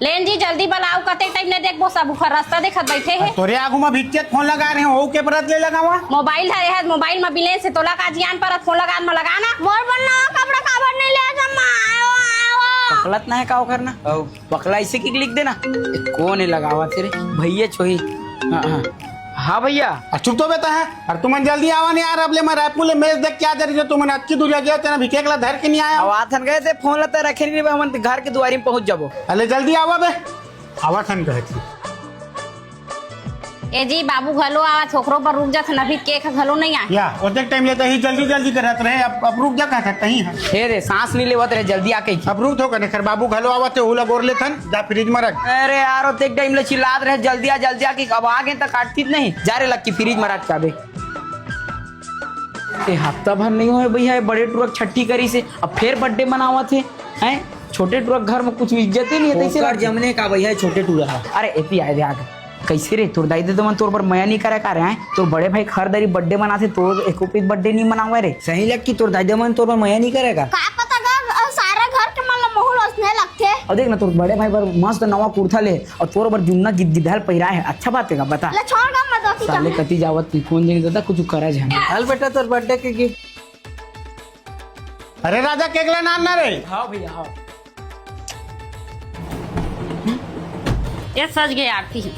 लेन जी जल्दी बनाओ, कते टाइम ने देखबो सब ऊपर रास्ता देखत बैठे है। तोरे आगू में भिक्के फोन लगा रहे हो के परत ले लगावा मोबाइल है मोबाइल में बिलेन से तोला का जियान पर फोन लगाना मोर बनना कपड़ा काबर नहीं ले जम्मा आयो पकलत ना है का करना पकला इसे की लिख देना कौन है लगावा तेरे भैया छोही। हाँ भैया चुप तो बेटा है और तुमन जल्दी आवा नहीं यार। अब ले मैं रायपुर ले मैच देख के आ जा रही तुमन अच्छी दूरिया गया तेरा भिकेकला धर के नहीं आया। आवाथन गए थे फोन लता रखे नहीं हम घर के दुआरी में पहुंच जाबो। अरे जल्दी आवा बे आवा थन कहे थी। ए जी बाबू घलो आवा छोकरो पर रुक जा अभी केक घलो नहीं आ या ओते टाइम लेते ही जल्दी जल्दी करत रहे। अब रुक जा कह सकता ही है हे रे सांस नहीं लेवत रहे जल्दी आके अब रुक तो कने खैर बाबू घलो आवा ते ओला गोर ले थन जा फ्रिज में रख। अरे यार ओते टाइम ले चिल्लात रहे जल्दी आ कि अब आ गए तक काटती नहीं जा रे लग की फ्रिज में रख काबे ए हफ्ता भर नहीं होए भैया बड़े ट्रक छट्टी करी से अब फिर बर्थडे मनावा थे हैं छोटे ट्रक घर में कुछ इज्जत ही नहीं है तैसे जमने का भैया छोटे टूरा। अरे एपी आए थे आगे कैसे रे तोर दाई दे तो मन तोर पर मया नहीं करे का रहे हैं तोर बड़े भाई हर दरी बर्थडे मनाते तोर एको पीस बर्थडे नहीं मनावा रे सही लग की तोर दाई दे मन तोर पर मया नहीं करेगा का पता गा सारा घर के मन मोहल हंसने लगते। और देख ना तोर बड़े भाई पर मस्त नवा कुर्ता ले और तोर पर जुन्ना गिद्दल पहिरा है अच्छा बात है का बता ले छोड़ गा मत साले कति जावत फोन देने देता कुछ करा जाए हाल बेटा तोर बर्थडे के गिफ्ट। अरे राजा केकला नान ना रे। हां भैया हां ये सज गए आरती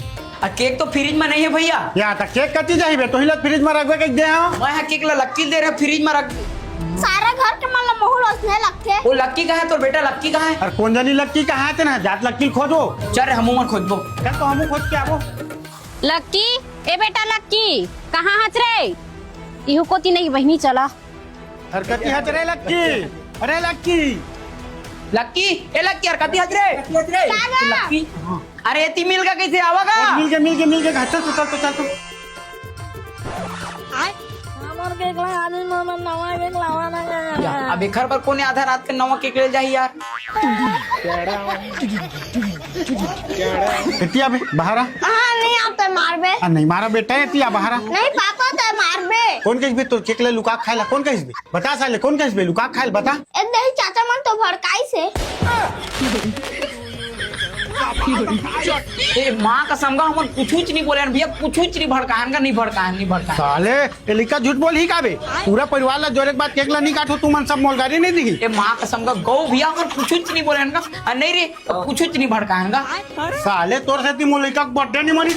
केक तो फ्रिज में नहीं है भैया या तक केक कति जाइबे तो हिलत फ्रिज में रखबे के दे हां मैं यहाँ केक ला लक्की दे रहा फ्रिज में रख सारा घर के मन मोहल हंसने लगते। वो लक्की कहाँ है तोर बेटा लक्की कहाँ है और कौन जानी लक्की कहाँ है ना जात लक्की खोजो चल रे हमू मन खोजबो क्या तो हमू खोज के आबो। लक्की ए बेटा लक्की कहाँ हंस रे इहु कोती नहीं बहनी चला हर कति हच रे लक्की। अरे लक्की लक्की ए लक्की यार कति हज रे लक्की अरे ती मिल का कैसे आवागा मिल के चल तो अब घर पर कोने आधा रात के नवा केक ले जाही यार एतिया बे बहारा नहीं आप मारबे नहीं मारा बेटा एतिया बहारा नहीं पापा तो मारबे कौन कहिस बे तो केक ले लुका खाइला कौन कहिस बे बता साले कौन कहिस बे लुका खाइल बता ए नहीं चाचा मन तो भड़काई से ए मां का समगा हम कुछ नहीं बोले भैया कुछ नहीं भड़काहन का नहीं भड़का साले ए लिका झूठ बोल ही काबे पूरा परिवार ला जोरे के बाद केक ला नहीं काटो तू मन सब मोलगारी नहीं दिखी ए मां का समगा गौ भैया हम कुछ नहीं बोले नहीं रे कुछ नहीं भड़काहन का साले तोर से ती मोलिका बर्थडे नहीं मनी